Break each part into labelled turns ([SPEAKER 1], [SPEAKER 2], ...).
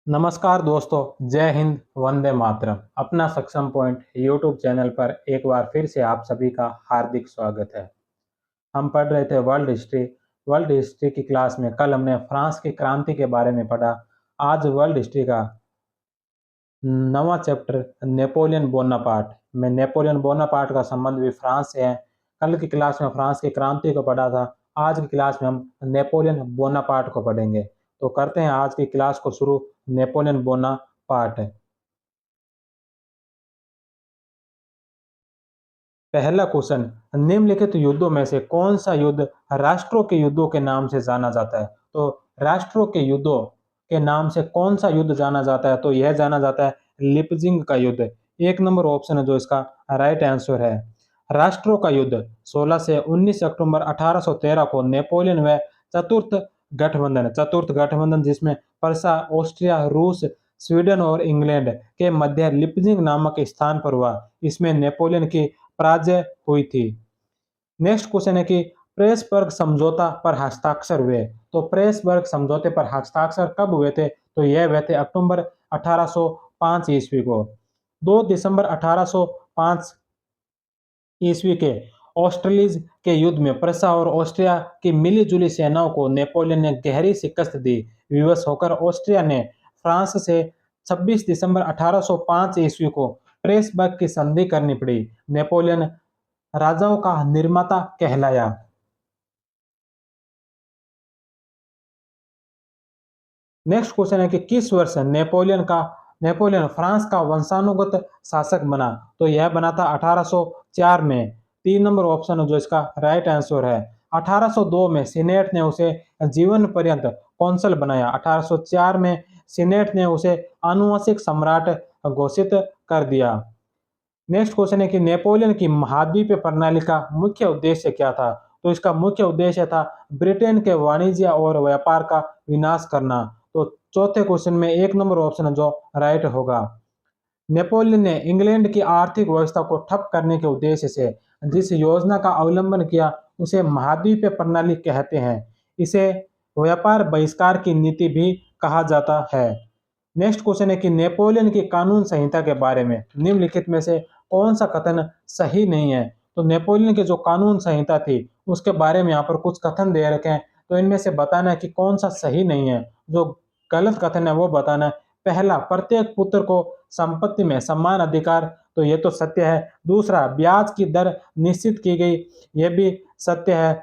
[SPEAKER 1] नमस्कार दोस्तों, जय हिंद, वंदे मातरम। अपना सक्षम पॉइंट यूट्यूब चैनल पर एक बार फिर से आप सभी का हार्दिक स्वागत है। हम पढ़ रहे थे वर्ल्ड हिस्ट्री की क्लास में कल हमने फ्रांस की क्रांति के बारे में पढ़ा। आज वर्ल्ड हिस्ट्री का नवा चैप्टर नेपोलियन बोनापार्ट में नेपोलियन बोनापार्ट का संबंध भी फ्रांस से है। कल की क्लास में फ्रांस की क्रांति को पढ़ा था। आज की क्लास में हम नेपोलियन बोनापार्ट को पढ़ेंगे। तो करते हैं आज की क्लास को शुरू। नेपोलियन बोनापार्ट है। पहला क्वेश्चन, निम्नलिखित युद्धों में से कौन सा युद्ध राष्ट्रों के युद्धों के नाम से जाना जाता है? तो राष्ट्रों के युद्धों के नाम से कौन सा युद्ध जाना जाता है? तो यह जाना जाता है लिपजिंग का युद्ध। एक नंबर ऑप्शन है जो इसका राइट आंसर है। राष्ट्रों का युद्ध 16 से 19 अक्टूबर 1813 को नेपोलियन व चतुर्थ चतुर्थ गठबंधन जिसमें प्रसा, ऑस्ट्रिया, रूस, स्वीडन और इंग्लैंड के मध्य लिपजिंग नामक स्थान पर हुआ। इसमें नेपोलियन की पराजय हुई थी। नेक्स्ट क्वेश्चन है कि प्रेसबर्ग समझौता पर हस्ताक्षर हुए। तो प्रेसबर्ग समझौते पर हस्ताक्षर कब हुए थे? तो यह हुए थे अक्टूबर 1805 ईस्वी को। 2 दिसंबर 1805 ईस्वी के ऑस्ट्रेलिज के युद्ध में प्रसा और ऑस्ट्रिया की मिली-जुली सेनाओं को नेपोलियन ने गहरी शिकस्त दी। विवश होकर ऑस्ट्रिया ने फ्रांस से 26 दिसंबर 1805 ईस्वी को प्रेसबर्ग की संधि करनी पड़ी। नेपोलियन राजाओं का निर्माता कहलाया। नेक्स्ट क्वेश्चन है कि किस वर्ष नेपोलियन फ्रांस का वंशानुगत शासक बना? तो यह बना था 1804 में। 3 नंबर ऑप्शन है जो इसका राइट आंसर है। 1802 में सीनेट ने उसे जीवन पर्यंत कौंसल बनाया। 1804 में सीनेट ने उसे आनुवंशिक सम्राट घोषित कर दिया। नेक्स्ट क्वेश्चन है कि नेपोलियन की महाद्वीपीय प्रणाली का मुख्य उद्देश्य क्या था? तो इसका मुख्य उद्देश्य था ब्रिटेन के वाणिज्य और व्यापार का विनाश करना। तो चौथे क्वेश्चन में एक नंबर ऑप्शन जो राइट होगा। नेपोलियन ने इंग्लैंड की आर्थिक व्यवस्था को ठप करने के उद्देश्य से जिस योजना का अवलंबन किया उसे महाद्वीपीय प्रणाली कहते हैं। इसे व्यापार बहिष्कार की नीति भी कहा जाता है। नेक्स्ट क्वेश्चन है कि नेपोलियन की कानून संहिता के बारे में निम्नलिखित में से कौन सा कथन सही नहीं है? तो नेपोलियन की जो कानून संहिता थी उसके बारे में यहाँ पर कुछ कथन दे रखे हैं। तो इनमें से बताना है कि कौन सा सही नहीं है। जो गलत कथन है वो बताना है। पहला, प्रत्येक पुत्र को संपत्ति में समान अधिकार। तो ये तो सत्य है। दूसरा, ब्याज की दर निश्चित की गई। ये भी सत्य है।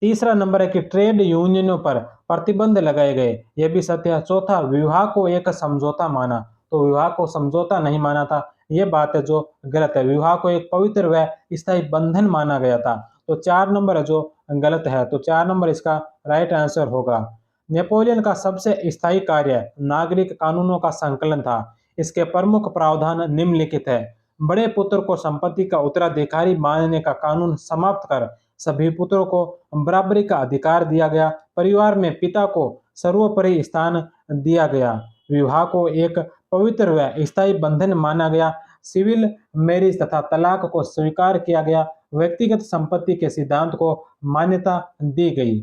[SPEAKER 1] तीसरा नंबर है कि ट्रेड यूनियनों पर प्रतिबंध लगाए गए। यह भी सत्य है। चौथा, विवाह को एक समझौता माना। तो विवाह को समझौता नहीं माना था। यह बात है जो गलत है। विवाह को एक पवित्र व स्थायी बंधन माना गया था। तो 4 नंबर है जो गलत है। तो 4 नंबर इसका राइट आंसर होगा। नेपोलियन का सबसे स्थायी कार्य नागरिक कानूनों का संकलन था। इसके प्रमुख प्रावधान निम्नलिखित है। बड़े पुत्र को संपत्ति का उत्तराधिकारी मानने का कानून समाप्त कर सभी पुत्रों को बराबरी का अधिकार दिया गया। परिवार में पिता को सर्वोपरि स्थान दिया गया। विवाह को एक पवित्र व स्थायी बंधन माना गया। सिविल मैरिज तथा तलाक को स्वीकार किया गया। व्यक्तिगत संपत्ति के सिद्धांत को मान्यता दी गई।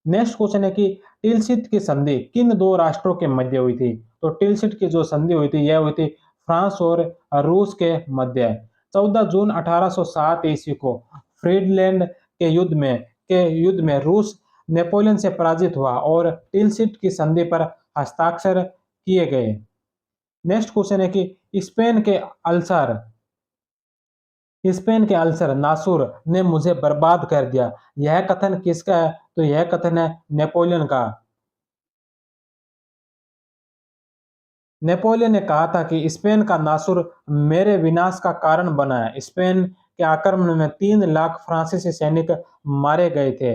[SPEAKER 1] नेक्स्ट क्वेश्चन है कि टिलसिट की संधि किन दो राष्ट्रों के मध्य हुई थी? तो टिलसिट की जो संधि हुई थी यह हुई थी फ्रांस और रूस के मध्य। 14 जून 1807 ईस्वी को फ्रीडलैंड के युद्ध में रूस नेपोलियन से पराजित हुआ और टिलसिट की संधि पर हस्ताक्षर किए गए। नेक्स्ट क्वेश्चन है कि स्पेन के अल्सर नासुर ने मुझे बर्बाद कर दिया। यह कथन किसका है? तो यह कथन है नेपोलियन का। नेपोलियन ने कहा था कि स्पेन का नासुर मेरे विनाश का कारण बना है। स्पेन के आक्रमण में 3 लाख फ्रांसीसी सैनिक मारे गए थे।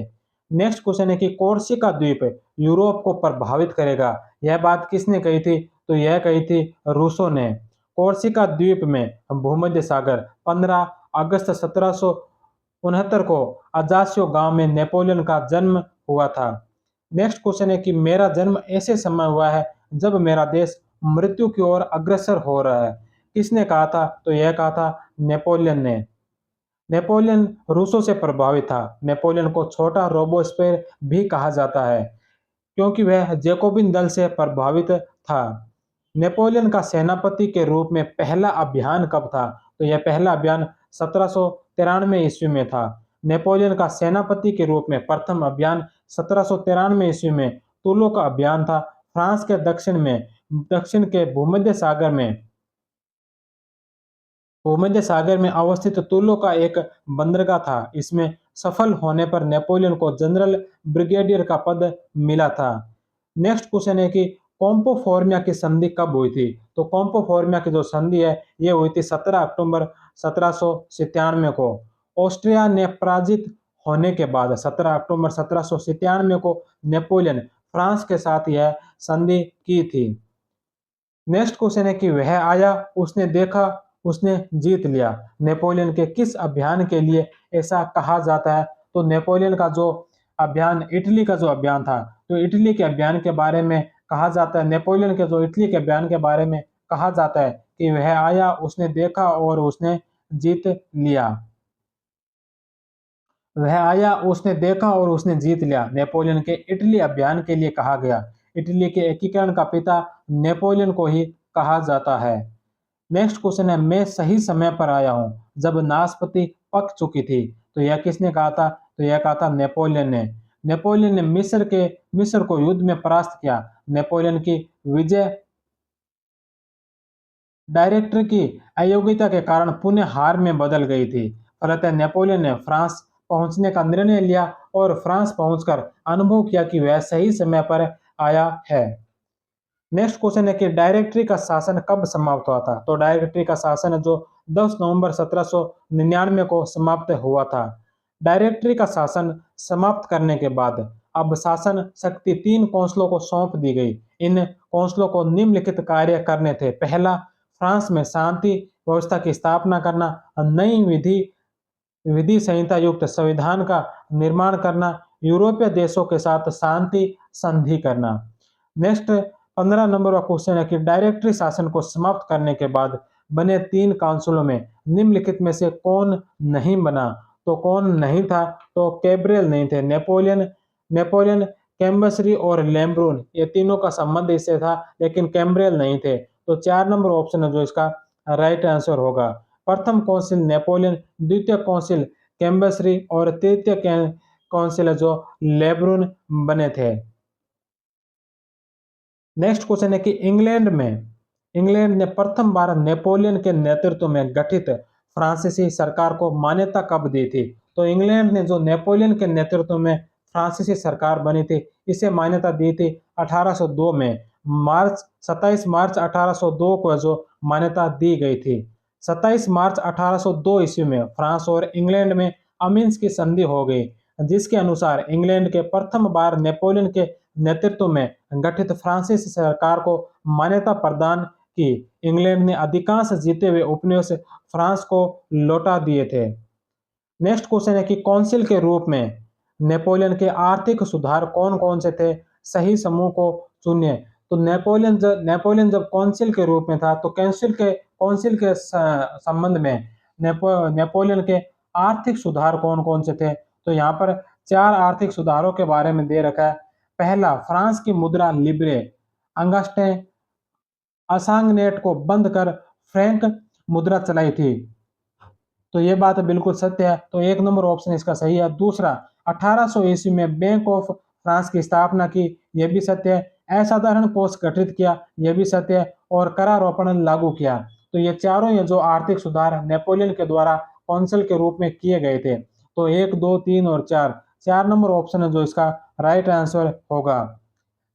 [SPEAKER 1] नेक्स्ट क्वेश्चन है कि कोर्सिका द्वीप यूरोप को प्रभावित करेगा। यह बात किसने कही थी? तो यह कही थी रूसों ने। कोर्सिका द्वीप में भूमध्य सागर 15 अगस्त 1769 को अजासियो गांव में नेपोलियन का जन्म हुआ था। नेक्स्ट क्वेश्चन है कि मेरा जन्म ऐसे समय हुआ है जब मेरा देश मृत्यु की ओर अग्रसर हो रहा है। किसने कहा था? तो यह कहा था नेपोलियन ने। नेपोलियन रूसों से प्रभावित था। नेपोलियन को छोटा रोबोस्पेयर भी कहा जाता है। क्योंकि वह जैकोबिन दल से प्रभावित था। नेपोलियन का सेनापति के रूप में पहला अभियान कब था? तो यह पहला अभियान 1793 ईस्वी में था। नेपोलियन का सेनापति के रूप में प्रथम अभियान 1793 ईस्वी में टूलो का अभियान था। फ्रांस के दक्षिण के भूमध्य सागर में अवस्थित टूलो का एक बंदरगाह था। इसमें सफल होने पर नेपोलियन को जनरल ब्रिगेडियर का पद मिला था। नेक्स्ट क्वेश्चन है कि कॉम्पो फॉर्मिया की संधि कब हुई थी? तो कॉम्पो फॉर्मिया की जो संधि है ये हुई थी 17 अक्टूबर 1797 को। ऑस्ट्रिया ने पराजित होने के बाद 17 अक्टूबर 1797 को नेपोलियन फ्रांस के साथ यह संधि की थी। नेक्स्ट क्वेश्चन है कि वह आया, उसने देखा, उसने जीत लिया। नेपोलियन के किस अभियान के लिए ऐसा कहा जाता है? तो नेपोलियन का जो अभियान, इटली का जो अभियान था, तो इटली के अभियान के बारे में कहा जाता है, नेपोलियन के जो इटली के अभियान के बारे में कहा जाता है कि वह आया, उसने देखा और उसने जीत लिया। वह आया, उसने देखा और उसने जीत लिया नेपोलियन के इटली अभियान के लिए कहा गया। इटली के एकीकरण का पिता नेपोलियन को ही कहा जाता है। नेक्स्ट क्वेश्चन है, मैं सही समय पर आया हूं जब नाशपाती पक चुकी थी। तो यह किसने कहा था? तो यह कहा था नेपोलियन ने। नेपोलियन ने मिस्र को युद्ध में परास्त किया। नेपोलियन की विजय डायरेक्टर की अयोग्यता के कारण पुण्य हार में बदल गई थी। फलतः नेपोलियन ने फ्रांस पहुंचने का निर्णय लिया और फ्रांस पहुंचकर अनुभव किया कि वह सही समय पर आया है। नेक्स्ट क्वेश्चन है कि डायरेक्टरी का शासन कब समाप्त हुआ था? तो डायरेक्टरी का शासन है जो 10 नवंबर 1799 को समाप्त हुआ था। डायरेक्टरी का शासन समाप्त करने के बाद अब शासन शक्ति 3 कौंसलों को सौंप दी गई। इन कौंसलों को निम्नलिखित कार्य करने थे। पहला, फ्रांस में शांति व्यवस्था की स्थापना करना, नई विधि विधि संहिता युक्त संविधान का निर्माण करना, यूरोपीय देशों के साथ शांति संधि करना। नेक्स्ट 15 नंबर का क्वेश्चन है कि डायरेक्टरी शासन को समाप्त करने के बाद बने 3 काउंसिलों में निम्नलिखित में से कौन नहीं बना? तो कौन नहीं था? तो कैब्रियल नहीं थे। नेपोलियन नेपोलियन कैम्बसरी और लैम्ब्रून, ये तीनों का संबंध इससे था, लेकिन कैम्ब्रियल नहीं थे। तो 4 नंबर ऑप्शन है जो इसका राइट आंसर होगा। प्रथम काउंसिल नेपोलियन, द्वितीय काउंसिल कैम्बसरी और तृतीय काउंसिल है जो लेब्रून बने थे। नेक्स्ट क्वेश्चन है कि इंग्लैंड ने प्रथम बार नेपोलियन के नेतृत्व में गठित फ्रांसीसी सरकार को मान्यता कब दी थी? तो इंग्लैंड ने जो नेपोलियन के नेतृत्व में फ्रांसीसी सरकार बनी थी, इसे मान्यता दी थी 1802 में। 27 मार्च 1802 को जो मान्यता दी गई थी। 27 मार्च 1802 ईस्वी में फ्रांस और इंग्लैंड में अमीन्स की संधि हो गई, जिसके अनुसार इंग्लैंड के प्रथम बार नेपोलियन के नेतृत्व में गठित फ्रांसीसी सरकार को मान्यता प्रदान की। इंग्लैंड ने अधिकांश जीते हुए उपनिवेश फ्रांस को लौटा दिए थे। नेक्स्ट क्वेश्चन है कि काउंसिल के रूप में नेपोलियन के आर्थिक सुधार कौन कौन से थे? सही समूह को चुनिए। तो नेपोलियन जब काउंसिल के रूप में था, तो काउंसिल के संबंध में नेपोलियन के आर्थिक सुधार कौन कौन से थे? तो यहाँ पर 4 आर्थिक सुधारों के बारे में दे रखा है। पहला, फ्रांस की मुद्रा लिब्रे अंगस्टे असांगनेट को बंद कर फ्रैंक मुद्रा चलाई थी। तो ये बात बिल्कुल सत्य है, तो 1 नंबर ऑप्शन इसका सही है। दूसरा, 1800 ईस्वी में बैंक ऑफ फ्रांस की स्थापना की, यह भी सत्य है। असाधारण कोष गठित किया, यह भी सत्य है। और करारोपण लागू किया। तो ये चारों ये जो आर्थिक सुधार नेपोलियन के द्वारा कौंसिल के रूप में किए गए थे। तो 1, 2, 3 और 4 नंबर ऑप्शन है जो इसका राइट आंसर होगा।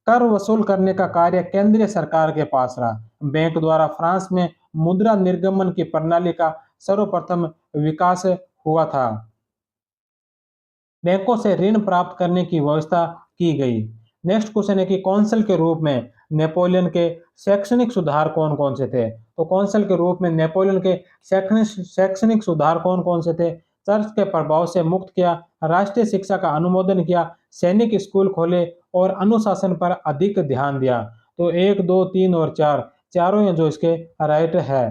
[SPEAKER 1] कर वसूल करने का कार्य केंद्रीय सरकार के पास रहा। बैंक द्वारा फ्रांस में मुद्रा निर्गमन की प्रणाली का सर्वप्रथम विकास हुआ था। बैंकों से ऋण प्राप्त करने की व्यवस्था की गई। नेक्स्ट क्वेश्चन है कि कौंसिल के रूप में नेपोलियन के शैक्षणिक सुधार कौन कौन से थे? तो कौंसिल के रूप में नेपोलियन के शैक्षणिक सुधार कौन कौन से थे? चर्च के प्रभाव से मुक्त किया, राष्ट्रीय शिक्षा का अनुमोदन किया, सैनिक स्कूल खोले और अनुशासन पर अधिक ध्यान दिया। तो 1, 2, 3 और 4 चारों ये जो इसके राइट है।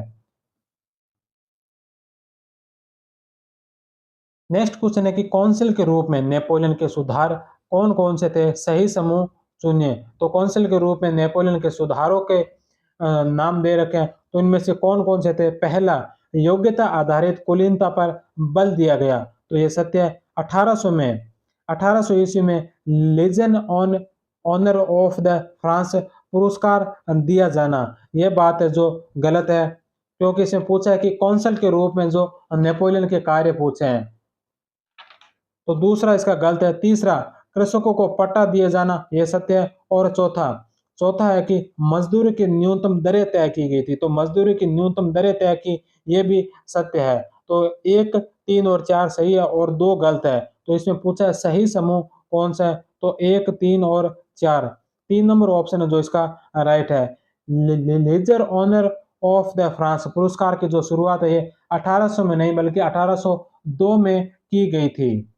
[SPEAKER 1] नेक्स्ट क्वेश्चन है कि काउंसिल के रूप में नेपोलियन के सुधार कौन कौन से थे? सही समूह चुनिए। तो कौंसिल के रूप में नेपोलियन के सुधारों के नाम दे रखे हैं। तो इनमें से कौन-कौन से थे? पहला, योग्यता आधारित कुलीनता पर बल दिया गया। तो ये सत्य है। 1800 ईस्वी में legion on honour of the France पुरस्कार दिया जाना, यह बात है जो गलत है, क्योंकि इसमें पूछा है कि कौंसल के रूप में जो नेपोलियन के कार्य पूछे हैं। तो दूसरा इसका गलत है। तीसरा, कृषकों को पट्टा दिए जाना, यह सत्य है। और चौथा चौथा है कि मजदूरी की न्यूनतम दरें तय की गई थी। तो मजदूरी की न्यूनतम दरें तय की, यह भी सत्य है। तो 1, 3 और 4 सही है और 2 गलत है। तो इसमें पूछा है सही समूह कौन सा है? तो 1, 3 और 4। 3 नंबर ऑप्शन है जो इसका राइट है। Legion honour of the France पुरस्कार की जो शुरुआत है ये 1800 में नहीं बल्कि 1802 में की गई थी।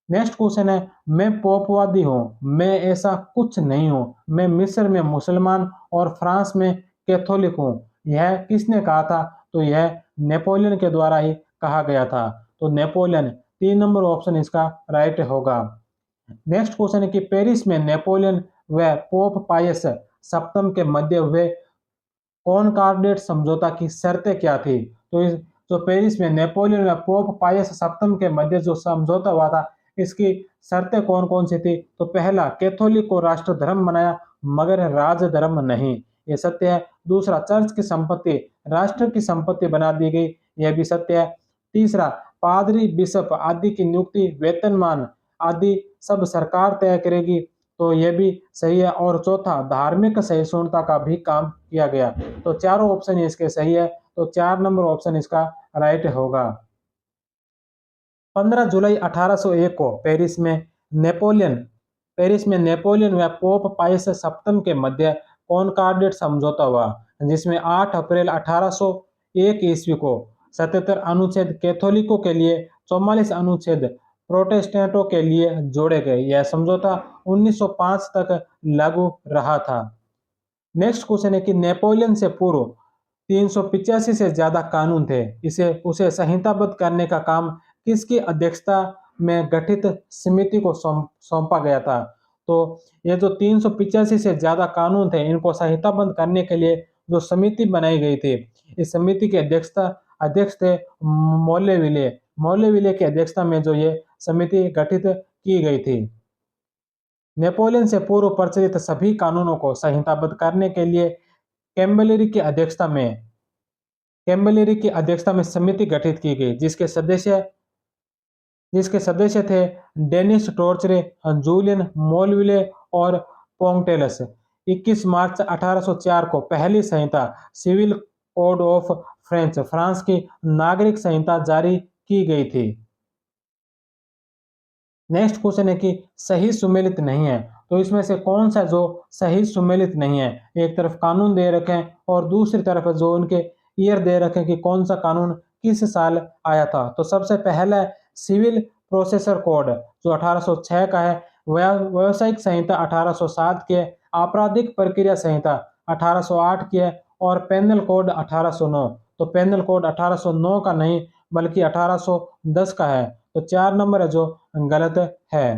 [SPEAKER 1] नेक्स्ट क्वेश्चन है, मैं पोपवादी हूँ, मैं ऐसा कुछ नहीं हूँ, मैं मिस्र में मुसलमान और फ्रांस में कैथोलिक हूँ। यह किसने कहा था? तो यह नेपोलियन के द्वारा ही कहा गया था। तो नेपोलियन, 3 नंबर ऑप्शन इसका राइट होगा। नेक्स्ट क्वेश्चन है कि पेरिस में नेपोलियन व पोप पायस सप्तम के मध्य हुए कॉनकॉर्डेट समझौता की शर्तें क्या थी? तो इस जो पेरिस में नेपोलियन व पोप पायस सप्तम के मध्य जो समझौता हुआ था, इसकी शर्तें कौन-कौन सी थी? तो पहला, कैथोलिक को राष्ट्र धर्म बनाया मगर राज धर्म नहीं, ये सत्य है। दूसरा, चर्च की संपत्ति राष्ट्र की संपत्ति बना दी गई, यह भी सत्य है। तीसरा, पादरी, बिशप आदि की नियुक्ति, वेतनमान आदि सब सरकार तय करेगी, तो यह भी सही है। और चौथा, धार्मिक सहिष्णुता का भी काम किया गया। तो चारों ऑप्शन इसके सही है। तो 4 नंबर ऑप्शन इसका राइट होगा। 15 जुलाई 1801 को पेरिस में नेपोलियन व पोप पायस सप्तम के मध्य कॉनकॉर्डेट समझौता हुआ, जिसमें 8 अप्रैल 1801 ईस्वी को 77 अनुच्छेद कैथोलिकों के लिए, 44 अनुच्छेद प्रोटेस्टेंटों के लिए जोड़े गए। यह समझौता 1905 तक लागू रहा था। नेक्स्ट क्वेश्चन है कि नेपोलियन से पूर्व 385 से ज्यादा कानून थे, इसे उसे संहिताबद्ध करने का काम किसकी अध्यक्षता में गठित समिति को सौंपा गया था? तो ये जो 385 से ज्यादा कानून थे, इनको संहिताबद्ध करने के लिए जो समिति बनाई गई थी, इस समिति के अध्यक्ष थे मौलेविले। मौलेविले की अध्यक्षता में जो ये समिति गठित की गई थी। नेपोलियन से पूर्व प्रचलित सभी कानूनों को संहिताबद्ध करने के लिए कैम्बेलेरी की अध्यक्षता में समिति गठित की गई, जिसके सदस्य थे डेनिस टोर्चरे, जूलियन मोलविले और पोंटेलस। 21 मार्च 1804 को पहली संहिता सिविल कोड ऑफ फ्रांस की नागरिक संहिता जारी की गई थी। नेक्स्ट क्वेश्चन है कि सही सुमेलित नहीं है, तो इसमें से कौन सा जो सही सुमेलित नहीं है? एक तरफ कानून दे रखे हैं और दूसरी तरफ जो उनके ईयर दे रखे हैं कि कौन सा कानून किस साल आया था। तो सबसे पहला है सिविल प्रोसेसर कोड जो 1806 का है, व्यावसायिक संहिता 1807 की है, आपराधिक प्रक्रिया संहिता 1808 की है और पेनल कोड 1809। तो पेनल कोड 1809 का नहीं बल्कि 1810 का है। तो 4 नंबर है जो गलत है।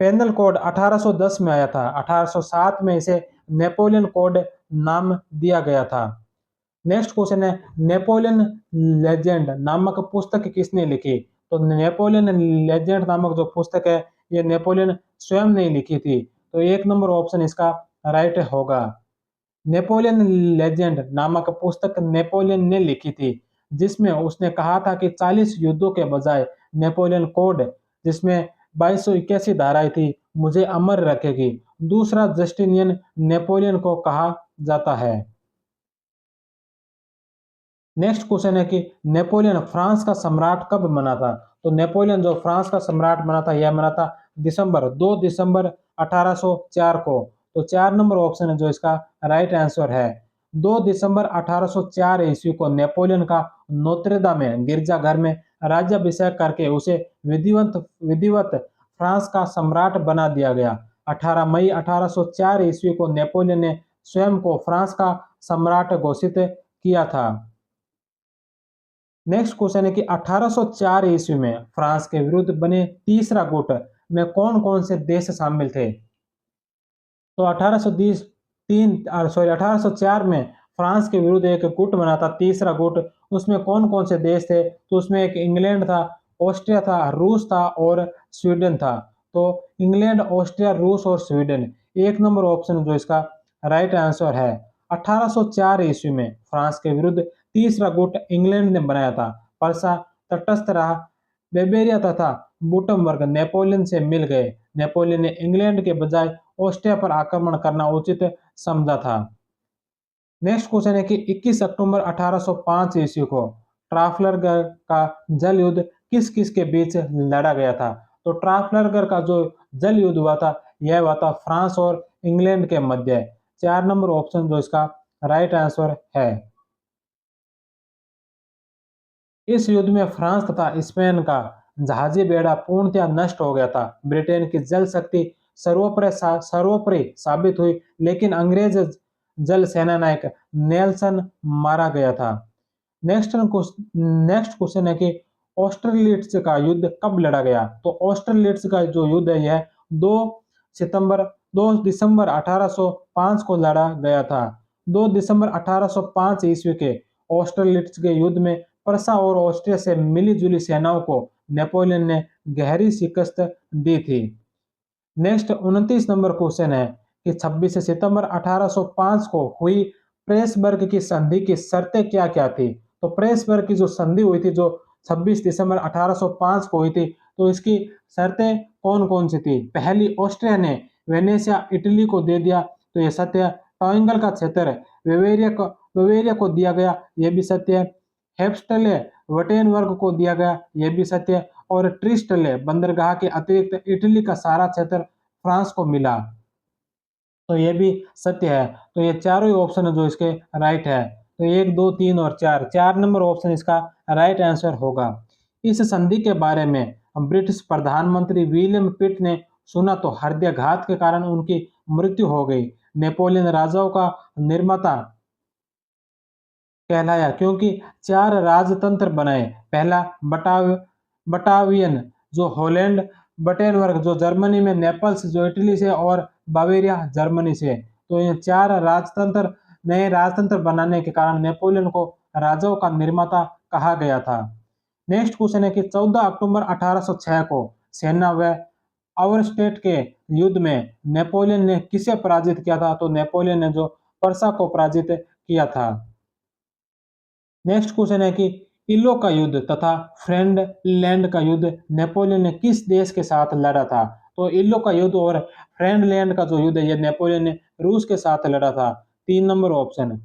[SPEAKER 1] पेनल कोड 1810 में आया था, 1807 में इसे नेपोलियन कोड नाम दिया गया था। नेक्स्ट क्वेश्चन है, नेपोलियन लेजेंड नामक पुस्तक किसने लिखी? तो नेपोलियन लेजेंड नामक जो पुस्तक है, ये नेपोलियन स्वयं ने लिखी थी। तो 1 नंबर ऑप्शन इसका राइट होगा। नेपोलियन लेजेंड नामक पुस्तक नेपोलियन ने लिखी थी, जिसमें उसने कहा था कि 40 युद्धों के बजाय नेपोलियन कोड, जिसमें 2281 धाराएं थी, मुझे अमर रखेगी। दूसरा जस्टिनियन नेपोलियन को कहा जाता है। नेक्स्ट क्वेश्चन है कि नेपोलियन फ्रांस का सम्राट कब बना था? तो नेपोलियन जो फ्रांस का सम्राट बना था, यह बना था 2 दिसंबर 1804 को। तो 4 नंबर ऑप्शन है जो इसका राइट आंसर है। 2 दिसंबर 1804 ईस्वी को नेपोलियन का नोत्रेदाम में गिरजाघर में राज्याभिषेक करके उसे विधिवत फ्रांस का सम्राट बना दिया गया। 18 मई 1804 ईस्वी को नेपोलियन ने स्वयं को फ्रांस का सम्राट घोषित किया था। नेक्स्ट क्वेश्चन है कि 1804 ईस्वी में फ्रांस के विरुद्ध बने तीसरा गुट में कौन कौन से देश शामिल थे? तो 1804 में फ्रांस के विरुद्ध एक गुट बना था, तीसरा गुट। उसमें कौन कौन से देश थे? तो उसमें एक इंग्लैंड था, ऑस्ट्रिया था, रूस था और स्वीडन था। तो इंग्लैंड, ऑस्ट्रिया, रूस और स्वीडन, एक नंबर ऑप्शन जो इसका राइट आंसर है। 1804 ईस्वी में फ्रांस के विरुद्ध तीसरा गुट इंग्लैंड ने बनाया था। परसा तटस्थ रहा। बेबेरिया तथा बूटमबर्ग नेपोलियन से मिल गए। नेपोलियन ने इंग्लैंड के बजाय ऑस्ट्रिया पर आक्रमण करना उचित समझा था। नेक्स्ट क्वेश्चन है कि 21 अक्टूबर 1805 ईस्वी को ट्राफलगर का जल युद्ध किस किस के बीच लड़ा गया था? तो ट्राफलगर का जो जल युद्ध हुआ था, यह हुआ था फ्रांस और इंग्लैंड के मध्य। 4 नंबर ऑप्शन जो इसका राइट आंसर है। इस युद्ध में फ्रांस तथा स्पेन का जहाजी बेड़ा पूर्णतः नष्ट हो गया था। ब्रिटेन की जल शक्ति सर्वोपरि साबित हुई, लेकिन अंग्रेज जल सेना नायक नेल्सन मारा गया था। नेक्स्ट क्वेश्चन है कि ऑस्ट्रेलियट्स का युद्ध कब लड़ा गया? तो ऑस्ट्रेलियट्स का जो युद्ध है यह 2 सितंबर 2 दिसंबर 1805 को लड़ा गया था। 2 दिसंबर 1805 ईस्वी के ऑस्ट्रेलियट्स के युद्ध में प्रसा और ऑस्ट्रिया से मिली-जुली सेनाओं को नेपोलियन ने गहरी शिकस्त दी थी। नेक्स्ट 29 नंबर क्वेश्चन है कि 26 सितंबर 1805 को हुई प्रेसबर्ग की संधि की शर्तें क्या-क्या थी? तो प्रेसबर्ग की जो संधि हुई थी, जो 26 दिसंबर 1805 को हुई थी, तो इसकी शर्तें कौन-कौन सी थी? पहली, ऑस्ट्रिया ने वेनेशिया इटली को दे दिया, तो यह सत्य है। टॉइंगल का क्षेत्र बवेरिया को दिया गया, यह भी सत्य है। हेप्स्टले वटेनबर्ग को दिया गया, यह भी सत्य है। और ट्रिस्टले बंदरगाह के अतिरिक्त इटली का सारा क्षेत्र फ्रांस को मिला, तो ये भी सत्य है। तो ये चारों ही ऑप्शन है जो इसके राइट है। तो 1, 2, 3 और 4, 4 नंबर ऑप्शन इसका राइट आंसर होगा। इस संधि के बारे में ब्रिटिश प्रधानमंत्री विलियम पिट ने सुना तो हृदयाघात के कारण उनकी मृत्यु हो गई। नेपोलियन राजाओं का निर्माता कहलाया क्योंकि 4 राजतंत्र बनाए। पहला, बटावियन जो हॉलैंड, बटेनवर्ग जो जर्मनी में, नेपल्स जो इटली से और बावेरिया जर्मनी से। तो ये 4 राजतंत्र, नए राजतंत्र बनाने के कारण नेपोलियन को राजाओं का निर्माता कहा गया था। नेक्स्ट क्वेश्चन है कि 14 अक्टूबर 1806 को सेना व ऑवरस्टेट के युद्ध में नेपोलियन ने किसे पराजित किया था? तो नेपोलियन ने जो परसा को पराजित किया था। नेक्स्ट क्वेश्चन है कि इलो का युद्ध तथा फ्रेंडलैंड का युद्ध नेपोलियन ने किस देश के साथ लड़ा था? तो इलो का युद्ध और फ्रेंडलैंड का जो युद्ध है, ये नेपोलियन ने रूस के साथ लड़ा था। 3 नंबर ऑप्शन।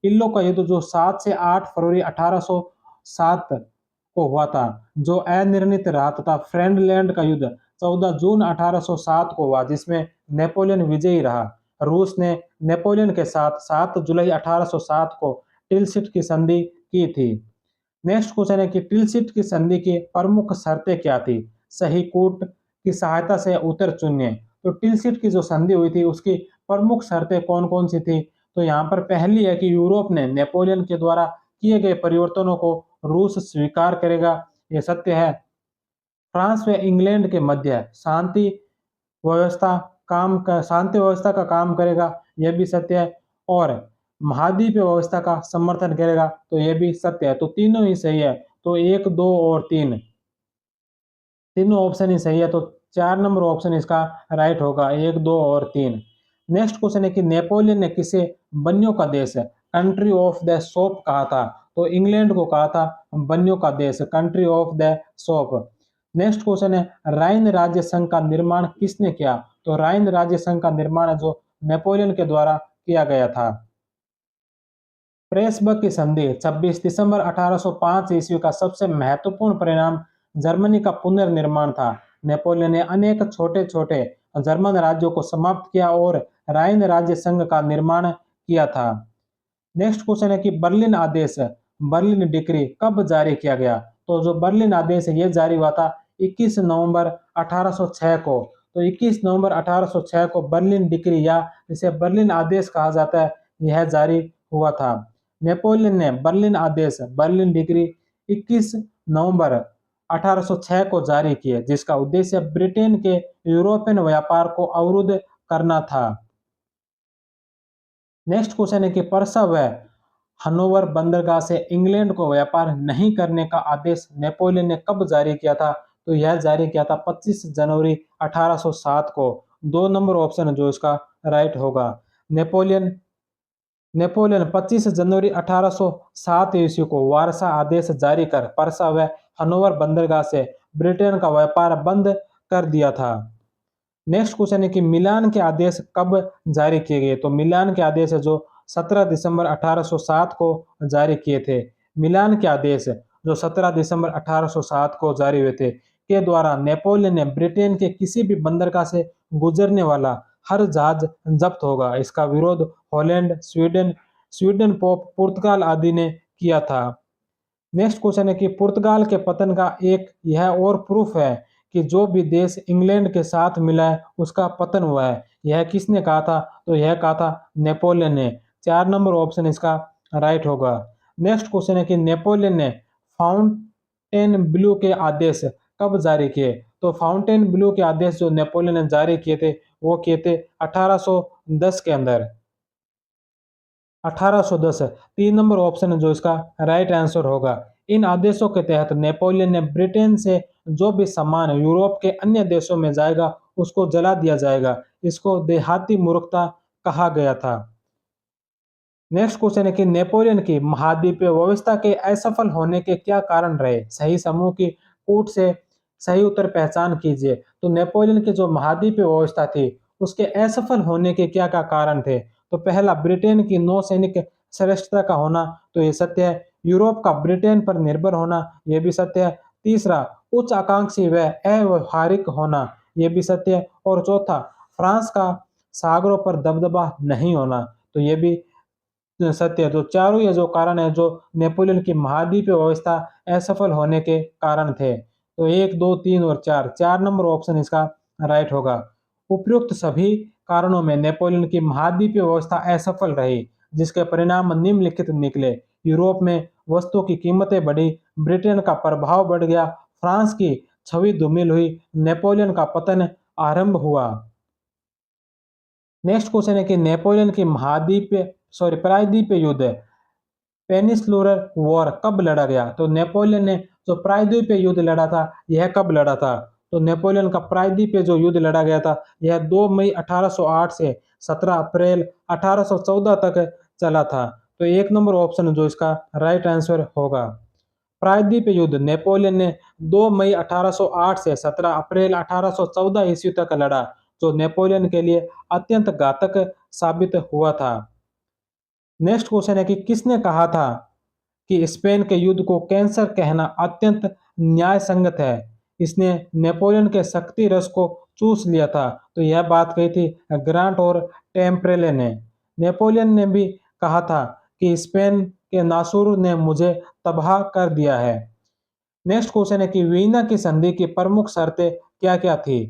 [SPEAKER 1] इलो का युद्ध जो 7 से 8 फरवरी 1807 को हुआ था, जो अनिर्णित रहा, तथा फ्रेंडलैंड का युद्ध 14 जून 1807 को हुआ, जिसमें नेपोलियन विजयी रहा। रूस ने नेपोलियन के साथ 7 जुलाई 1807 को टिलसिट की संधि की थी। नेक्स्ट क्वेश्चन है कि टिलसिट की संधि की प्रमुख शर्तें क्या थी? सही कूट की सहायता से उत्तर चुनिए। तो टिलसिट की जो संधि हुई थी, उसकी प्रमुख शर्तें कौन-कौन सी थी? तो यहाँ पर पहली है कि यूरोप ने नेपोलियन के द्वारा किए गए परिवर्तनों को रूस स्वीकार करेगा, यह सत्य है। फ्रांस व इंग्लैंड के मध्य शांति व्यवस्था का काम करेगा, यह भी सत्य है। और महाद्वीपीय व्यवस्था का समर्थन करेगा, तो यह भी सत्य है। तो तीनों ही सही है। तो 1, 2 और 3, तीनों ऑप्शन ही सही है। तो 4 नंबर ऑप्शन इसका राइट होगा, 1, 2 और 3। नेक्स्ट क्वेश्चन है कि नेपोलियन ने किसे बन्नियों का देश, कंट्री ऑफ द सोप कहा था? तो इंग्लैंड को कहा था बन्नियों का देश, country of the soap. Next question है राइन राज्य संघ का निर्माण किसने किया? तो राइन राज्य संघ का निर्माण है जो नेपोलियन के द्वारा किया गया था। प्रेसबर्ग की संधि 26 दिसंबर 1805 ईस्वी का सबसे महत्वपूर्ण परिणाम जर्मनी का पुनर्निर्माण था। नेपोलियन ने अनेक छोटे-छोटे जर्मन राज्यों को समाप्त किया और राइन राज्य संघ का निर्माण किया था। नेक्स्ट क्वेश्चन है कि बर्लिन आदेश, बर्लिन डिक्री कब जारी किया गया? तो जो बर्लिन आदेश है, ये जारी हुआ था 21 नवंबर 1806 को। तो 21 नवंबर 1806 को बर्लिन डिक्री, या जिसे बर्लिन आदेश कहा जाता है, यह जारी हुआ था। नेपोलियन ने बर्लिन आदेश, बर्लिन डिक्री 21 नवंबर 1806 को जारी किए, जिसका उद्देश्य ब्रिटेन के यूरोपियन व्यापार को अवरुद्ध करना था। नेक्स्ट क्वेश्चन है कि परसा व हनोवर बंदरगाह से इंग्लैंड को व्यापार नहीं करने का आदेश नेपोलियन ने कब जारी किया था? तो यह जारी किया था 25 जनवरी 1807 को। 2 नंबर ऑप्शन जो इसका राइट होगा। नेपोलियन नेपोलियन 25 जनवरी 1807 ईस्वी को वारसा आदेश जारी कर परसा व हनोवर बंदरगाह से ब्रिटेन का व्यापार बंद कर दिया था। नेक्स्ट क्वेश्चन है कि मिलान के आदेश कब जारी किए गए? तो मिलान के आदेश है जो 17 दिसंबर 1807 को जारी किए थे। मिलान के आदेश जो 17 दिसंबर 1807 को जारी हुए थे के द्वारा नेपोलियन ने ब्रिटेन के किसी भी बंदरगाह से गुजरने वाला हर जहाज जब्त होगा। इसका विरोध हॉलैंड, स्वीडन, पोप, पुर्तगाल आदि ने किया था। नेक्स्ट क्वेश्चन है कि पुर्तगाल के पतन का एक यह और प्रूफ है कि जो भी देश इंग्लैंड के साथ मिला है उसका पतन हुआ है। यह किसने कहा था? तो यह कहा था नेपोलियन ने। 4 नंबर ऑप्शन इसका राइट होगा। नेक्स्ट क्वेश्चन है कि नेपोलियन ने फाउंटेन ब्लू के आदेश कब जारी किए? तो फाउंटेन ब्लू के आदेश जो नेपोलियन ने जारी किए थे वो किए थे 1810 के अंदर। 1810। 3 नंबर ऑप्शन जो इसका राइट आंसर होगा। इन आदेशों के तहत नेपोलियन ने ब्रिटेन से जो भी सामान यूरोप के अन्य देशों में जाएगा उसको जला दिया जाएगा। इसको देहाती मूर्खता कहा गया था। नेक्स्ट क्वेश्चन है कि नेपोलियन की महाद्वीपीय व्यवस्था के असफल होने के क्या कारण रहे? सही समूह की कूट से सही उत्तर पहचान कीजिए। तो नेपोलियन की जो महाद्वीपीय व्यवस्था थी उसके असफल होने के क्या क्या कारण थे? तो पहला, ब्रिटेन की नौसैनिक श्रेष्ठता का होना, तो ये सत्य है। यूरोप का ब्रिटेन पर निर्भर होना, यह भी सत्य है। तीसरा, उच्च आकांक्षी व अव्यवहारिक होना, यह भी सत्य है। और चौथा, फ्रांस का सागरों पर दबदबा नहीं होना, तो यह भी सत्य है। तो चारों ये जो कारण है जो नेपोलियन की महाद्वीपीय व्यवस्था असफल होने के कारण थे। तो 1, 2, 3 और 4, 4 नंबर ऑप्शन इसका राइट होगा। उपयुक्त सभी कारणों में नेपोलियन की महाद्वीपीय व्यवस्था असफल रही, जिसके परिणाम निम्नलिखित निकले। यूरोप में वस्तुओं की कीमतें बढ़ी, ब्रिटेन का प्रभाव बढ़ गया, फ्रांस की छवि धूमिल हुई, नेपोलियन का पतन आरंभ हुआ। नेक्स्ट क्वेश्चन है कि नेपोलियन की प्रायद्वीपीय युद्ध पेनिसुलर वॉर कब लड़ा गया? तो नेपोलियन ने जो प्रायद्वीपीय युद्ध लड़ा था यह कब लड़ा था? तो नेपोलियन का प्रायद्वीपीय जो युद्ध लड़ा गया था यह 2 मई 1808 से 17 अप्रैल 1814 तक चला था। तो 1 नंबर ऑप्शन जो इसका राइट आंसर होगा। प्रायद्वीपीय युद्ध नेपोलियन ने 2 मई 1808 से 17 अप्रैल 1814 ईस्वी तक लड़ा, जो नेपोलियन के लिए अत्यंत घातक साबित हुआ था। नेक्स्ट क्वेश्चन है कि किसने कहा था कि स्पेन के युद्ध को कैंसर कहना अत्यंत न्याय संगत है? इसने नेपोलियन के शक्ति रस को चूस लिया था। तो यह बात कही थी ग्रांट और टेम्परेले ने। नेपोलियन ने भी कहा था कि स्पेन के नासूर ने मुझे तबाह कर दिया है। नेक्स्ट क्वेश्चन है कि वीना की संधि की प्रमुख शर्तें क्या क्या थी?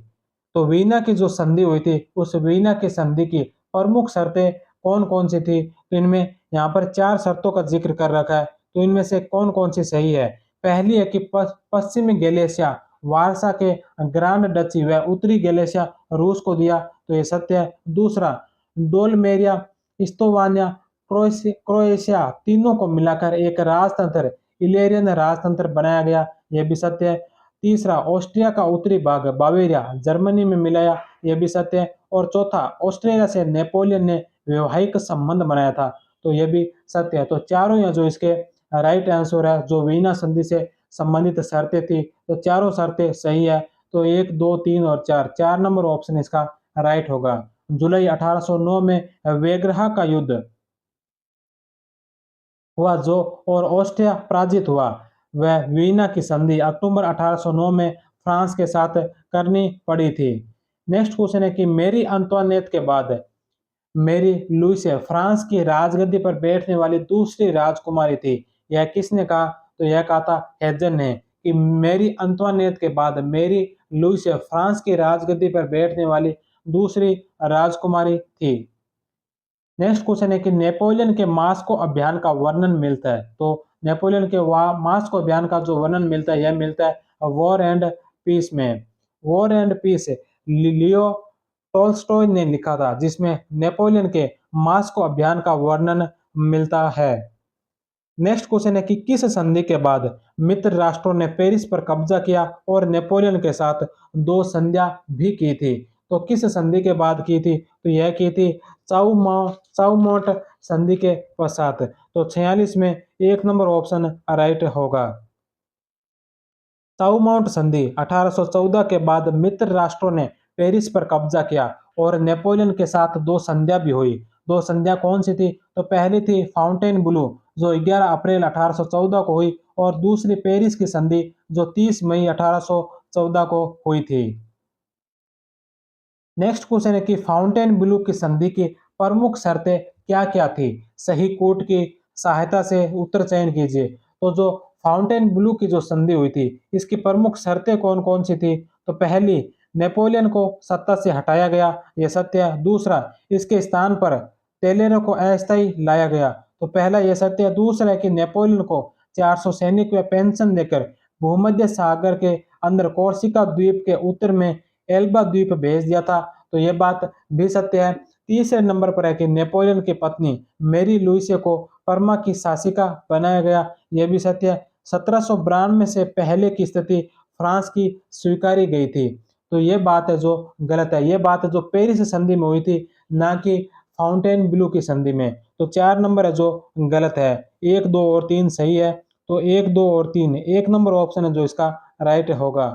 [SPEAKER 1] तो वीना की जो संधि हुई थी उस वीना की संधि की प्रमुख शर्तें कौन कौन सी थी? तो इनमें यहाँ पर 4 शर्तों का जिक्र कर रखा है। तो इनमें से कौन कौन सी सही है? पहली है कि पश्चिमी गैलिसिया वारसा के ग्रांड डची व उत्तरी गैलिसिया रूस को दिया, तो ये सत्य है। दूसरा, डोलमेरिया, इस्तोवानिया, क्रोएशिया तीनों को मिलाकर एक राजतंत्र इलेरियन राजतंत्र बनाया गया, यह भी सत्य है। तीसरा, ऑस्ट्रिया का उत्तरी भाग बावेरिया जर्मनी में मिलाया, यह भी सत्य है। और चौथा, ऑस्ट्रिया से नेपोलियन ने वैवाहिक संबंध बनाया था, तो यह भी सत्य है। तो चारों या जो इसके राइट आंसर है जो वीना संधि से संबंधित शर्तें थी, तो चारों शर्तें सही है। तो 1, 2, 3 और 4, 4 नंबर ऑप्शन इसका राइट होगा। जुलाई 1809 में वेग्रहा का युद्ध हुआ जो और ऑस्ट्रिया पराजित हुआ। वह वीना की संधि अक्टूबर 1809 में फ्रांस के साथ करनी पड़ी थी। नेक्स्ट क्वेश्चन है कि मेरी अंतोनेट के बाद मेरी लुइस फ्रांस की राजगद्दी पर बैठने वाली दूसरी राजकुमारी थी, यह किसने कहा? तो यह कहा था हेजन ने कि मेरी अंतोनेट के बाद मेरी लुइस फ्रांस की राजगद्दी पर बैठने वाली दूसरी राजकुमारी थी। नेक्स्ट क्वेश्चन है कि नेपोलियन के मास्को अभियान का वर्णन मिलता है। तो नेपोलियन के मास्को अभियान का जो वर्णन मिलता है यह मिलता है वॉर एंड पीस में। War and Peace Leo Tolstoy ने लिखा था, जिसमें नेपोलियन के मास्को अभियान का वर्णन मिलता है। नेक्स्ट क्वेश्चन है कि किस संधि के बाद मित्र राष्ट्रों ने पेरिस पर कब्जा किया और नेपोलियन के साथ दो संधियां भी की थी। तो किस संधि के बाद की थी? तो यह की थी चाउमोट संधि के पश्चात। तो 46 में एक नंबर ऑप्शन राइट होगा। चाउमाउंट संधि 1814 के बाद मित्र राष्ट्रों ने पेरिस पर कब्जा किया और नेपोलियन के साथ दो संधियां भी हुई। दो संधियां कौन सी थी? तो पहली थी फाउंटेन ब्लू जो 11 अप्रैल 1814 को हुई और दूसरी पेरिस की संधि जो 30 मई 1814 को हुई थी। नेक्स्ट क्वेश्चन है कि फाउंटेन ब्लू की संधि की प्रमुख शर्तें क्या क्या थी? सही कोट की सहायता से उत्तर चयन कीजिए। तो जो फाउंटेन ब्लू की जो संधि हुई थी इसकी प्रमुख शर्तें कौन कौन सी थी? तो पहली, नेपोलियन को सत्ता से हटाया गया, यह सत्य है। दूसरा, इसके स्थान पर टेलेरो को अस्थायी लाया गया। तो पहला यह सत्य है। दूसरा है कि नेपोलियन को 400 सैनिक व पेंशन देकर भूमध्य सागर के अंदर कोर्सिका द्वीप के उत्तर में एल्बा द्वीप भेज दिया था। तो यह बात भी सत्य है। तीसरे नंबर पर है कि नेपोलियन की पत्नी मेरी लुइसे को परमा की शासिका बनाया गया, यह भी सत्य है। 1792 से पहले की स्थिति फ्रांस की स्वीकारी गई थी। तो यह बात है जो गलत है। यह बात है जो पेरिस संधि में हुई थी, ना कि फाउंटेन ब्लू की संधि में। तो 4 नंबर है जो गलत है। 1, 2 और 3 सही है। तो 1, 2 और 3 एक नंबर ऑप्शन है जो इसका राइट होगा।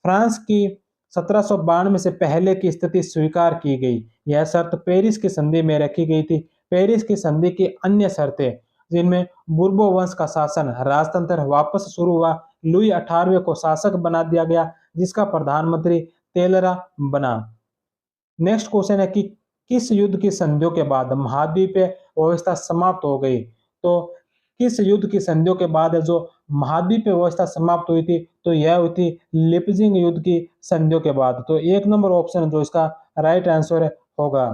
[SPEAKER 1] फ्रांस की 1792 से पहले की स्थिति स्वीकार की गई, यह शर्त पेरिस की संधि में रखी गई थी। पेरिस की संधि की अन्य शर्तें जिनमें बुर्बो वंश का शासन राजतंत्र वापस शुरू हुआ, लुई 18वें को शासक बना दिया गया जिसका प्रधानमंत्री तेलरा बना। नेक्स्ट क्वेश्चन है कि किस युद्ध की संधियों के बाद महाद्वीपीय व्यवस्था समाप्त हो गई? तो किस युद्ध की संधियों के बाद जो महाद्वीपीय व्यवस्था समाप्त हुई थी? तो यह हुई थी लिपजिंग युद्ध की संधियों के बाद। तो एक नंबर ऑप्शन जो इसका राइट आंसर होगा।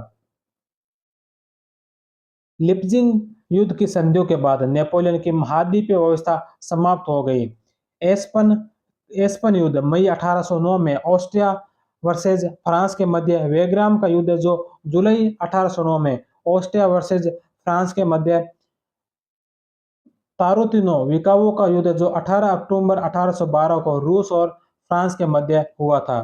[SPEAKER 1] लिपजिंग युद्ध की संधियों के बाद नेपोलियन की महाद्वीपीय व्यवस्था समाप्त हो गई। एस्पन एस्पन युद्ध मई 1809 में ऑस्ट्रिया वर्सेज फ्रांस के मध्य, वेग्राम का युद्ध जो जुलाई 1809 में ऑस्ट्रिया वर्सेज फ्रांस के मध्य, तारोतिनो विकावो का युद्ध जो 18 अक्टूबर 1812 को रूस और फ्रांस के मध्य हुआ था।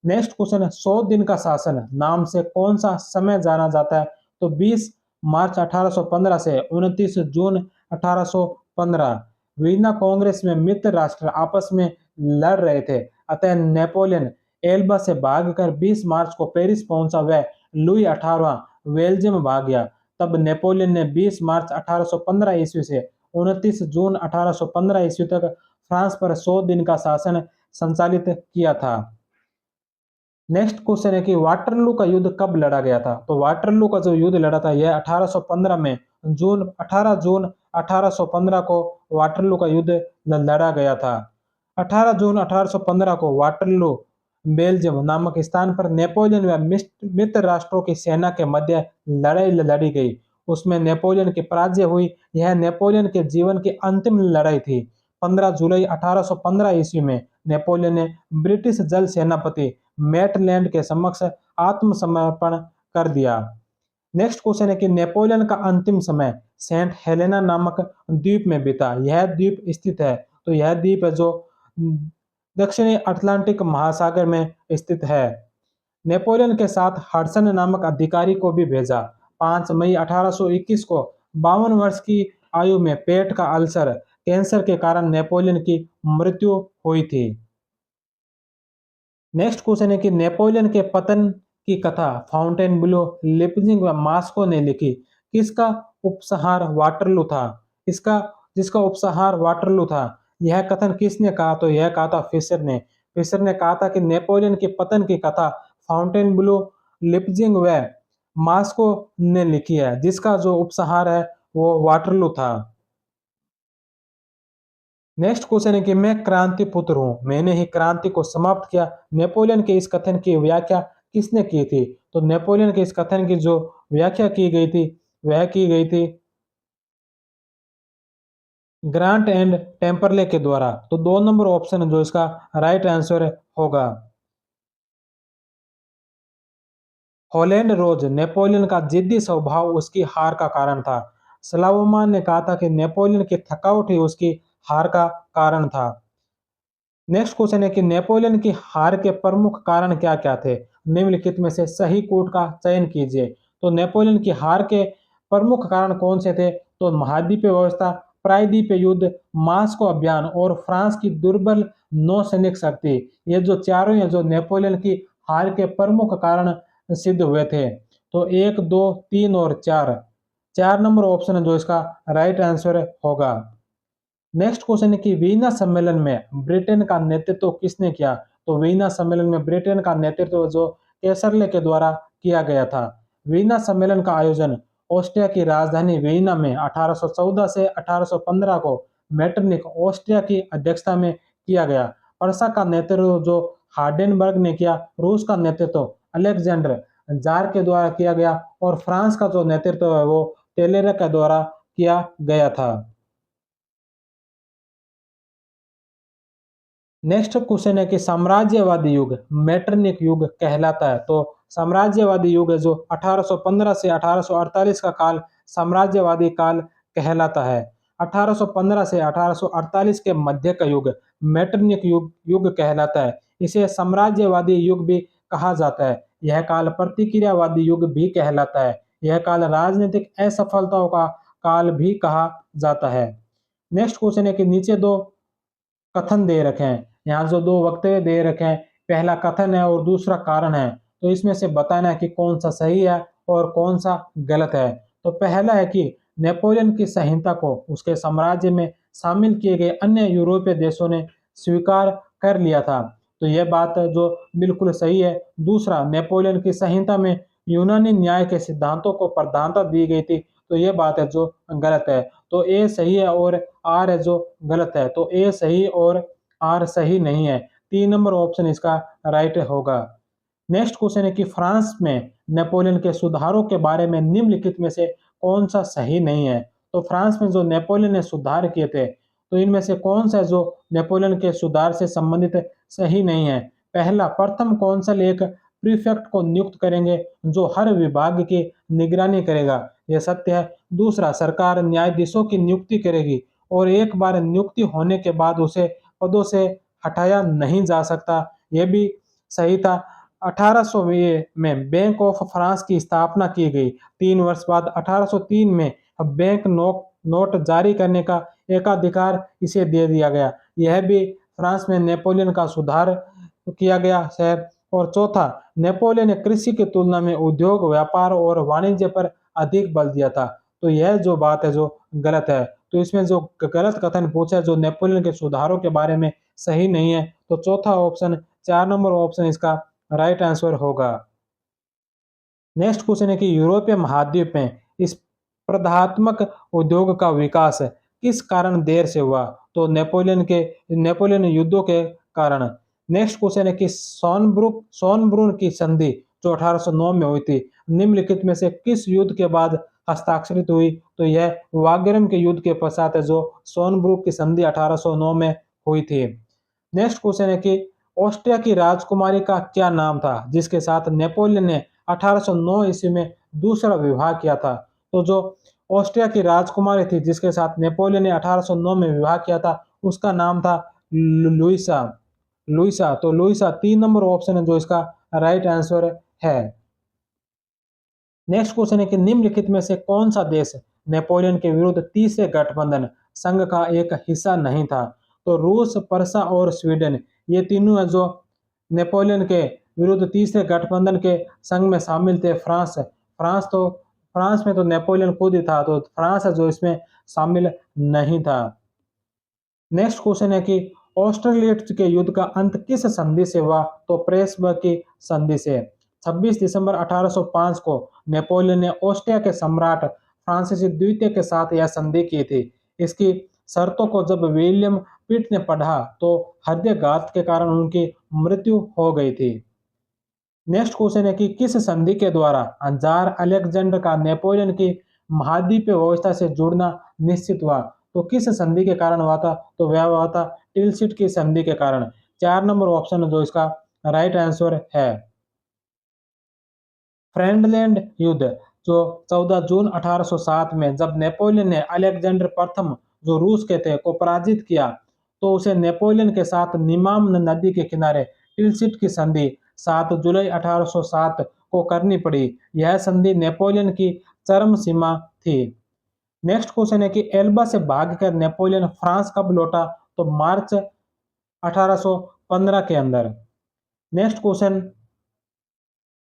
[SPEAKER 1] नेक्स्ट क्वेश्चन है 100 दिन का शासन नाम से कौन सा समय जाना जाता है? तो 20 मार्च 1815 से 29 जून 1815 वीना कांग्रेस में मित्र राष्ट्र आपस में लड़ रहे थे, अतः नेपोलियन एल्बा से भागकर 20 मार्च को पेरिस पहुंचा। वह लुई 18वां बेल्जियम भाग गया। तब नेपोलियन ने 20 मार्च 1815 ईस्वी से 29 जून 1815 ईस्वी तक फ्रांस पर 100 दिन का शासन संचालित किया था। नेक्स्ट क्वेश्चन है कि वाटरलू का युद्ध कब लड़ा गया था? तो वाटरलू का जो युद्ध लड़ा था यह 1815 में 18 जून 1815 को वाटरलू का युद्ध लड़ा गया था। 18 जून 1815 को वाटरलू बेल्जियम नामक स्थान पर नेपोलियन व मित्र राष्ट्रों की सेना के मध्य लड़ाई लड़ी गई। उसमें नेपोलियन की पराजय हुई। यह नेपोलियन के जीवन की अंतिम लड़ाई थी। 15 जुलाई 1815 ईस्वी में नेपोलियन ने ब्रिटिश जल सेनापति मैटलैंड के समक्ष आत्मसमर्पण कर दिया। नेक्स्ट क्वेश्चन है कि नेपोलियन का अंतिम समय सेंट हेलेना नामक द्वीप में बीता। यह द्वीप स्थित है। तो यह द्वीप है जो दक्षिणी अटलांटिक महासागर में स्थित है। नेपोलियन के साथ हडसन नामक अधिकारी को भी भेजा। 5 मई 1821 को 52 वर्ष की आयु में पेट का अल्सर कैंसर के कारण नेपोलियन की मृत्यु हुई थी। नेक्स्ट क्वेश्चन है कि नेपोलियन के पतन की कथा फाउंटेन ब्लू, लिपजिंग व मास्को ने लिखी। किसका उपसंहार वाटरलू था? इसका जिसका उपसंहार वाटरलू था, यह कथन किसने कहा? तो यह कहा था फिशर ने। फिशर ने कहा था कि नेपोलियन के पतन की कथा फाउंटेन ब्लू, लिपजिंग व मास्को ने लिखी है, जिसका जो उपसंहार है वो वाटरलू था। नेक्स्ट क्वेश्चन है कि मैं क्रांति पुत्र हूं, मैंने ही क्रांति को समाप्त किया। नेपोलियन के इस कथन की व्याख्या किसने की थी? तो नेपोलियन के इस कथन की जो व्याख्या की गई थी वह की गई थी ग्रांट एंड टेम्परले के द्वारा। तो 2 नंबर ऑप्शन जो इसका राइट आंसर होगा। हॉलैंड रोज नेपोलियन का जिद्दी स्वभाव उसकी हार का कारण था। स्लावोमान ने कहा था कि नेपोलियन की थकावट ही उसकी हार का कारण था। नेक्स्ट क्वेश्चन है कि नेपोलियन की हार के प्रमुख कारण क्या-क्या थे? निम्नलिखित में से सही कोट का चयन कीजिए। तो नेपोलियन की हार के प्रमुख कारण कौन से थे? तो महाद्वीपीय व्यवस्था, प्रायद्वीपीय युद्ध, मास्को अभियान और फ्रांस की दुर्बल नौसैनिक शक्ति। ये जो चारों हैं जो नेपोलियन की हार के प्रमुख कारण सिद्ध हुए थे। तो 1, 2, 3 और 4। 4 नंबर ऑप्शन है जो इसका राइट आंसर होगा। नेक्स्ट क्वेश्चन है कि वीना सम्मेलन में ब्रिटेन का नेतृत्व किसने किया? तो वीना सम्मेलन में ब्रिटेन का नेतृत्व जो केसरले के द्वारा किया गया था। वीना सम्मेलन का आयोजन ऑस्ट्रिया की राजधानी वीना में 1814 से 1815 को मेटरनिक ऑस्ट्रिया की अध्यक्षता में किया गया। पर्सा का नेतृत्व जो हार्डेनबर्ग ने किया, रूस का नेतृत्व अलेक्जेंडर जार के द्वारा किया गया और फ्रांस का जो नेतृत्व है वो टेलेर के द्वारा किया गया था। नेक्स्ट क्वेश्चन है कि साम्राज्यवादी युग मेटरनिक युग कहलाता है। तो साम्राज्यवादी युग है जो 1815 से 1848 का काल साम्राज्यवादी काल कहलाता है। 1815 से 1848 के मध्य का युग मेटरनिक युग युग कहलाता है। इसे साम्राज्यवादी युग भी कहा जाता है। यह काल प्रतिक्रियावादी युग भी कहलाता है। यह काल राजनीतिक असफलताओं का काल भी कहा जाता है। नेक्स्ट क्वेश्चन है कि नीचे दो कथन दे रखे हैं। यहाँ जो दो वक्तव्य दे रखे हैं, पहला कथन है और दूसरा कारण है। तो इसमें से बताना है कि कौन सा सही है और कौन सा गलत है। तो पहला है कि नेपोलियन की संहिता को उसके साम्राज्य में शामिल किए गए अन्य यूरोपीय देशों ने स्वीकार कर लिया था। तो यह बात जो बिल्कुल सही है। दूसरा, नेपोलियन की संहिता में यूनानी न्याय के सिद्धांतों को प्रधानता दी गई थी। तो यह बात है जो गलत है। तो ए सही है और आर है जो गलत है। तो ए सही और आर सही नहीं है। 3 नंबर ऑप्शन इसका राइट होगा। नेक्स्ट क्वेश्चन है कि फ्रांस में नेपोलियन के सुधारों के बारे में निम्नलिखित में से कौन सा सही नहीं है? तो फ्रांस में जो नेपोलियन ने सुधार किए थे, तो इनमें से कौन सा जो नेपोलियन के सुधार से संबंधित सही नहीं है? पहला, प्रथम कौंसल एक प्रीफेक्ट को नियुक्त करेंगे जो हर विभाग की निगरानी करेगा। यह सत्य है। दूसरा, सरकार न्यायाधीशों की नियुक्ति करेगी और एक बार नियुक्ति होने के बाद उसे पदों से हटाया नहीं जा सकता। यह भी सही था। 1800 में बैंक ऑफ फ्रांस की स्थापना की गई। 3 वर्ष बाद 1803 में बैंक नोट जारी करने का एकाधिकार इसे दे दिया गया। यह भी फ्रांस में नेपोलियन का सुधार किया गया है। और चौथा, नेपोलियन ने कृषि की तुलना में उद्योग, व्यापार और वाणिज्य पर अधिक बल दिया था। तो यह जो बात है जो गलत है। तो इसमें जो गलत कथन पूछा है जो नेपोलियन के सुधारों के बारे में सही नहीं है। तो चौथा ऑप्शन 4 नंबर ऑप्शन इसका राइट आंसर होगा। नेक्स्ट क्वेश्चन है कि यूरोपीय महाद्वीप में इस स्पर्धात्मक उद्योग का विकास किस कारण देर से हुआ? तो नेपोलियन युद्धों के कारण। नेक्स्ट क्वेश्चन है कि सोनब्रून की संधि जो 1809 में हुई थी, निम्नलिखित में से किस युद्ध के बाद हस्ताक्षरित हुई? तो यह वाग्रम के युद्ध के पश्चात है जो सोनब्रूक की संधि 1809 में हुई थी। नेक्स्ट क्वेश्चन है कि ऑस्ट्रिया की राजकुमारी का क्या नाम था जिसके साथ नेपोलियन ने 1809 ईस्वी में दूसरा विवाह किया था? तो जो ऑस्ट्रिया की राजकुमारी थी जिसके साथ नेपोलियन ने 1809 में विवाह किया था, उसका नाम था लुइसा। लुइसा, तो लुइसा 3 नंबर ऑप्शन है जो इसका राइट आंसर है। नेक्स्ट क्वेश्चन है कि निम्नलिखित में से कौन सा देश नेपोलियन के विरुद्ध तीसरे गठबंधन संघ का एक हिस्सा नहीं था? तो रूस, पर्सा और स्वीडन, ये तीनों है जो नेपोलियन के विरुद्ध तीसरे गठबंधन के संघ में शामिल थे। फ्रांस में तो नेपोलियन खुद ही था, तो फ्रांस है जो इसमें शामिल नहीं था। नेक्स्ट क्वेश्चन है कि ऑस्ट्रेलियट के युद्ध का अंत किस संधि से हुआ? तो प्रेसबर्ग की संधि से। 26 दिसंबर 1805 को नेपोलियन ने ऑस्ट्रिया के सम्राट फ्रांसिस द्वितीय के साथ यह संधि की थी। इसकी शर्तों को जब विलियम पिट ने पढ़ा तो हृदयघात के कारण उनकी मृत्यु हो गई थी। नेक्स्ट क्वेश्चन है कि किस संधि के द्वारा जार अलेक्जेंडर का नेपोलियन की महाद्वीपीय व्यवस्था से जुड़ना निश्चित हुआ? तो किस संधि के कारण हुआ था? तो वह हुआ था टिलसिट की संधि के कारण। 4 नंबर ऑप्शन जो इसका राइट आंसर है। फ्रेंडलैंड युद्ध जो 14 जून 1807 में जब नेपोलियन ने अलेक्जेंडर प्रथम जो रूस के थे को पराजित किया, तो उसे नेपोलियन के साथ निमाम नदी के किनारे टिलसिट की संधि 7 जुलाई 1807 को करनी पड़ी। यह संधि नेपोलियन की चरम सीमा थी। नेक्स्ट क्वेश्चन है कि एल्बा से भागकर नेपोलियन फ्रांस कब लौटा? तो मार्च 1815 के अंदर। नेक्स्ट क्वेश्चन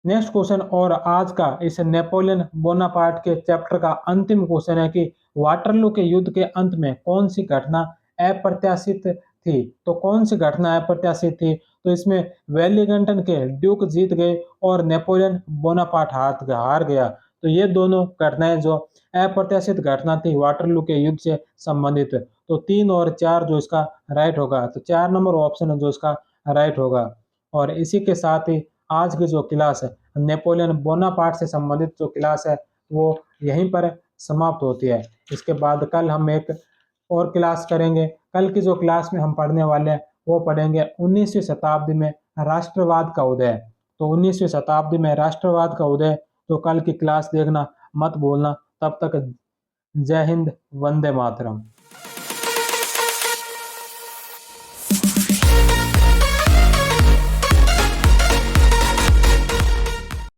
[SPEAKER 1] नेक्स्ट क्वेश्चन और आज का इस नेपोलियन बोनापार्ट के चैप्टर का अंतिम क्वेश्चन है कि वाटरलू के युद्ध के अंत में कौन सी घटना अप्रत्याशित थी? तो कौन सी घटना अप्रत्याशित थी? तो इसमें वेलिंगटन के ड्यूक जीत गए और नेपोलियन बोनापार्ट हार गया। तो ये दोनों घटनाएं जो अप्रत्याशित घटना थी वाटरलू के युद्ध से संबंधित। तो 3 और 4 जो इसका राइट होगा, तो 4 नंबर ऑप्शन है जो इसका राइट होगा। और इसी के साथ ही आज की जो क्लास है नेपोलियन बोनापार्ट से संबंधित जो क्लास है वो यहीं पर समाप्त होती है। इसके बाद कल हम एक और क्लास करेंगे। कल की जो क्लास में हम पढ़ने वाले हैं वो पढ़ेंगे 19वीं शताब्दी में राष्ट्रवाद का उदय। तो 19वीं शताब्दी में राष्ट्रवाद का उदय, तो कल की क्लास देखना मत भूलना। तब तक जय हिंद, वंदे मातरम।